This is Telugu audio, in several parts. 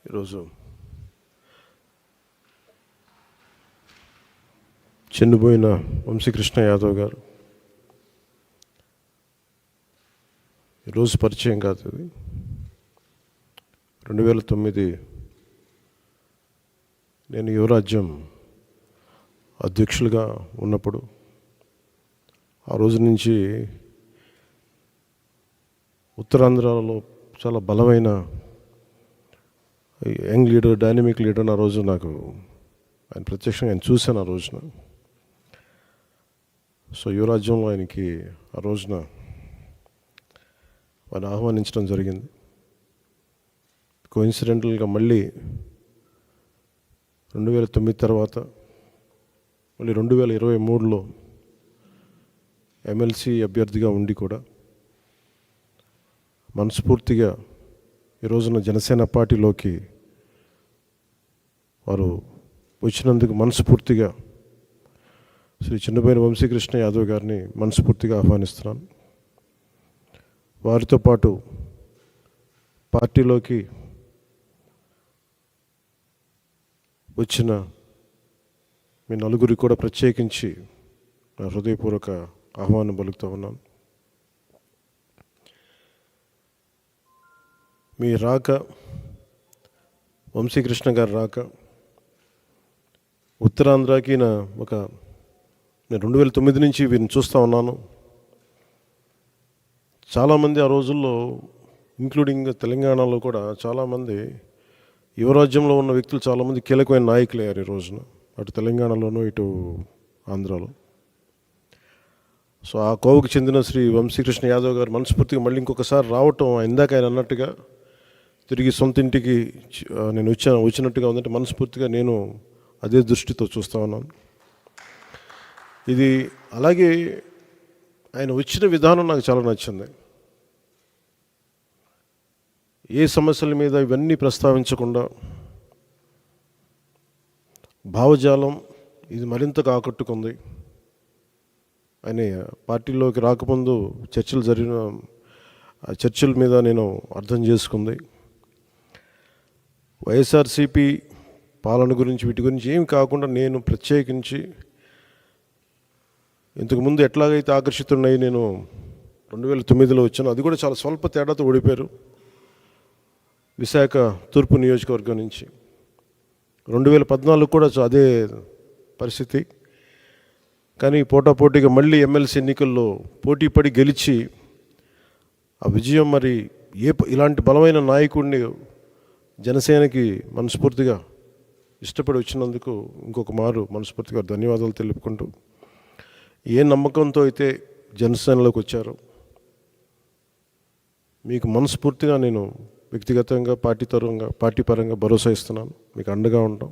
ఈరోజు చనిపోయిన వంశీకృష్ణ యాదవ్ గారు ఈరోజు పరిచయం కాదు. ఇది 2009 నేను యువరాజ్యం అధ్యక్షులుగా ఉన్నప్పుడు ఆ రోజు నుంచి ఉత్తరాంధ్రలో చాలా బలమైన యంగ్ లీడర్, డైనమిక్ లీడర్. ఆ రోజు నాకు ఆయన ప్రత్యక్షంగా ఆయన చూశాను ఆ రోజున. సో యువరాజ్యంలో ఆయనకి ఆ రోజున ఆయన ఆహ్వానించడం జరిగింది. కోఇన్సిడెంటల్గా మళ్ళీ 2009 తర్వాత మళ్ళీ 2023లో ఎమ్మెల్సీ అభ్యర్థిగా ఉండి కూడా మనస్ఫూర్తిగా ఈ రోజున జనసేన పార్టీలోకి వారు వచ్చినందుకు మనస్ఫూర్తిగా శ్రీ చిన్నబోయిన వంశీకృష్ణ యాదవ్ గారిని మనస్ఫూర్తిగా ఆహ్వానిస్తున్నాను. వారితో పాటు పార్టీలోకి వచ్చిన మీ నలుగురికి కూడా ప్రత్యేకించి నా హృదయపూర్వక ఆహ్వానం పలుకుతూ ఉన్నాను. మీ రాక, వంశీకృష్ణ గారి రాక ఉత్తరాంధ్రకి నేను 2009 నుంచి వీరిని చూస్తూ ఉన్నాను. చాలామంది ఆ రోజుల్లో, ఇంక్లూడింగ్ తెలంగాణలో కూడా చాలామంది యువరాజ్యంలో ఉన్న వ్యక్తులు చాలామంది కీలకమైన నాయకులు అయ్యారు ఈ రోజున, అటు తెలంగాణలోనూ ఇటు ఆంధ్రాలో. సో ఆ కోవకు చెందిన శ్రీ వంశీకృష్ణ యాదవ్ గారు మనస్ఫూర్తిగా మళ్ళీ ఇంకొకసారి రావటం, ఇందాక ఆయన అన్నట్టుగా తిరిగి సొంత ఇంటికి నేను వచ్చినట్టుగా ఉందంటే మనస్ఫూర్తిగా నేను అదే దృష్టితో చూస్తూ ఉన్నాను. ఇది అలాగే ఆయన వచ్చిన విధానం నాకు చాలా నచ్చింది. ఏ సమస్యల మీద ఇవన్నీ ప్రస్తావించకుండా భావజాలం ఇది మరింతగా ఆకట్టుకుంది. ఆయన పార్టీలోకి రాకముందు చర్చల మీద నేను అర్థం చేసుకుంది. వైఎస్ఆర్సీపీ పాలన గురించి, వీటి గురించి ఏమి కాకుండా నేను ప్రత్యేకించి ఇంతకుముందు ఎట్లాగైతే ఆకర్షితున్నాయి, నేను 2009లో వచ్చాను. అది కూడా చాలా స్వల్ప తేడాతో ఓడిపోయారు విశాఖ తూర్పు నియోజకవర్గం నుంచి. 2014 కూడా అదే పరిస్థితి. కానీ పోటాపోటీగా మళ్ళీ ఎమ్మెల్సీ ఎన్నికల్లో పోటీ పడి గెలిచి ఆ విజయం మరి ఇలాంటి బలమైన నాయకుడిని జనసేనకి మనస్ఫూర్తిగా ఇష్టపడి వచ్చినందుకు ఇంకొక మారు మనస్ఫూర్తిగా ధన్యవాదాలు తెలుపుకుంటూ, ఏ నమ్మకంతో అయితే జనసేనలోకి వచ్చారో మీకు మనస్ఫూర్తిగా నేను వ్యక్తిగతంగా పార్టీ పరంగా భరోసా ఇస్తున్నాను. మీకు అండగా ఉంటాం.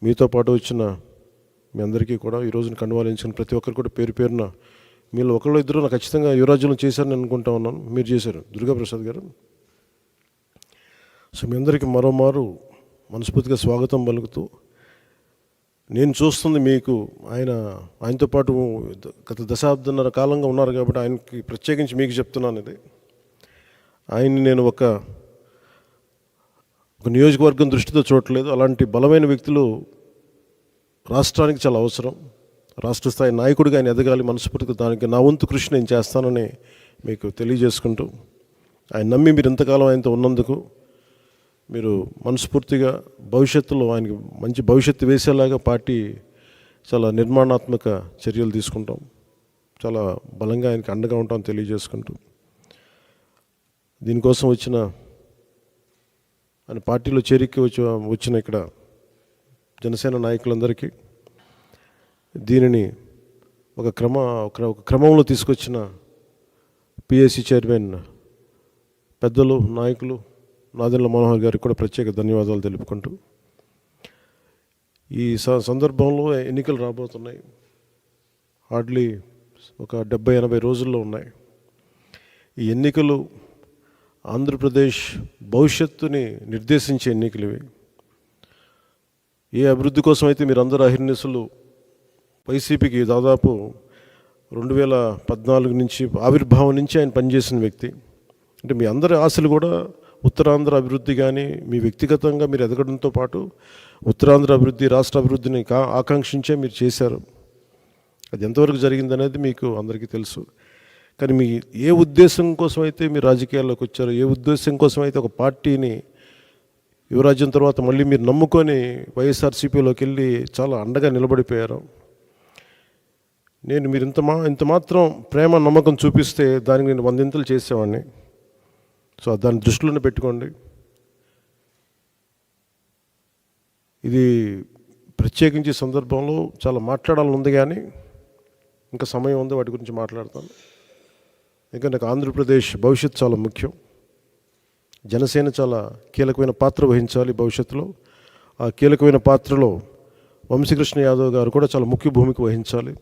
మీతో పాటు వచ్చిన మీ అందరికీ కూడా ఈ రోజున కండువాలించిన ప్రతి ఒక్కరు కూడా పేరు పేరున మీరు ఒకళ్ళు ఇద్దరు నాకు ఖచ్చితంగా యువరాజ్యంలో చేశారని అనుకుంటా ఉన్నాను. మీరు చేశారు, దుర్గాప్రసాద్ గారు. సో మీ అందరికీ మరోమారు మనస్ఫూర్తిగా స్వాగతం పలుకుతూ, నేను చూస్తుంది మీకు ఆయనతో పాటు గత దశాబ్దన్నర కాలంగా ఉన్నారు కాబట్టి ఆయనకి ప్రత్యేకించి మీకు చెప్తున్నాను. ఇది ఆయన్ని నేను ఒక నియోజకవర్గం దృష్టితో చూడట్లేదు. అలాంటి బలమైన వ్యక్తులు రాష్ట్రానికి చాలా అవసరం. రాష్ట్ర స్థాయి నాయకుడిగా ఆయన ఎదగాలి. మనస్ఫూర్తిగా దానికి నా వంతు కృషి నేను చేస్తానని మీకు తెలియజేసుకుంటూ, ఆయన నమ్మి మీరు ఇంతకాలం ఆయనతో ఉన్నందుకు మీరు మనస్ఫూర్తిగా భవిష్యత్తులో ఆయనకి మంచి భవిష్యత్తు వేసేలాగా పార్టీ చాలా నిర్మాణాత్మక చర్యలు తీసుకుంటాం. చాలా బలంగా ఆయనకి అండగా ఉంటాం తెలియజేసుకుంటూ, దీనికోసం ఆయన పార్టీలో చేరిక వచ్చిన ఇక్కడ జనసేన నాయకులందరికీ, దీనిని ఒక క్రమంలో తీసుకొచ్చిన పిఎస్సి చైర్మన్ పెద్దలు, నాయకులు నాదెండ్ల మనోహర్ గారికి కూడా ప్రత్యేక ధన్యవాదాలు తెలుపుకుంటూ, ఈ సందర్భంలో ఎన్నికలు రాబోతున్నాయి. హార్డ్లీ ఒక 70-80 రోజుల్లో ఉన్నాయి. ఈ ఎన్నికలు ఆంధ్రప్రదేశ్ భవిష్యత్తుని నిర్దేశించే ఎన్నికలు ఇవి. ఏ అభివృద్ధి కోసం అయితే మీరు అందరూ అహిర్నిశలు వైసీపీకి దాదాపు 2014 నుంచి ఆవిర్భావం నుంచి ఆయన పనిచేసిన వ్యక్తి. అంటే మీ అందరి ఆశలు కూడా ఉత్తరాంధ్ర అభివృద్ధి కానీ మీ వ్యక్తిగతంగా మీరు ఎదగడంతో పాటు ఉత్తరాంధ్ర అభివృద్ధి, రాష్ట్ర అభివృద్ధిని ఆకాంక్షించే మీరు చేశారు. అది ఎంతవరకు జరిగిందనేది మీకు అందరికీ తెలుసు. కానీ మీ ఏ ఉద్దేశం కోసం అయితే మీరు రాజకీయాల్లోకి వచ్చారో, ఏ ఉద్దేశం కోసం అయితే ఒక పార్టీని యువరాజ్యం తర్వాత మళ్ళీ మీరు నమ్ముకొని వైఎస్ఆర్సీపీలోకి వెళ్ళి చాలా అండగా నిలబడిపోయారు. నేను మీరు ఇంత మాత్రం ప్రేమ నమ్మకం చూపిస్తే దానికి నేను 100 ఇంతలు చేసేవాడిని. సో దాన్ని దృష్టిలోనే పెట్టుకోండి. ఇది ప్రత్యేకించి సందర్భంలో చాలా మాట్లాడాలని ఉంది, కానీ ఇంకా సమయం ఉంది, వాటి గురించి మాట్లాడతాను. ఇంకా నాకు ఆంధ్రప్రదేశ్ భవిష్యత్తు చాలా ముఖ్యం. జనసేన చాలా కీలకమైన పాత్ర వహించాలి భవిష్యత్తులో. ఆ కీలకమైన పాత్రలో వంశీకృష్ణ యాదవ్ గారు కూడా చాలా ముఖ్య భూమిక వహించాలి.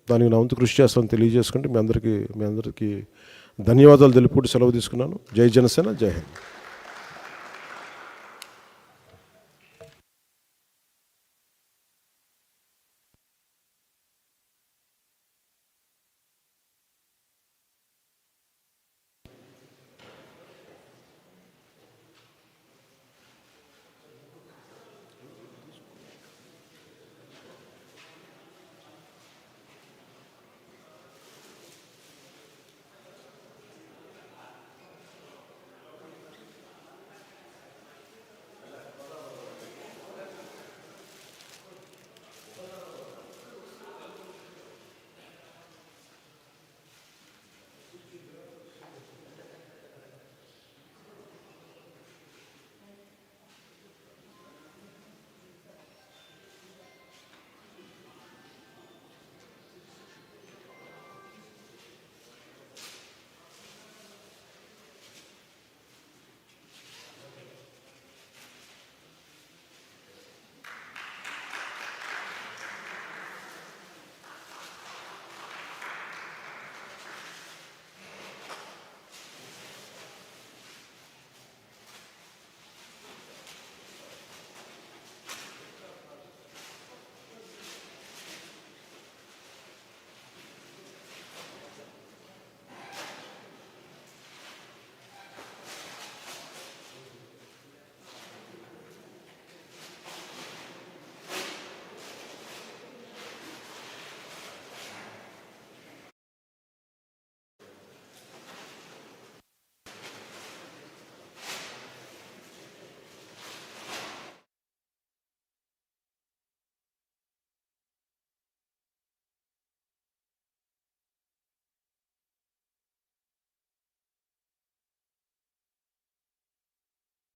దానికి నా వంతు కృషి చేస్తామని తెలియజేసుకుంటే మీ అందరికీ ధన్యవాదాలు తెలుపుకుంటూ సెలవు తీసుకున్నాను. జై జనసేన, జై హింద్.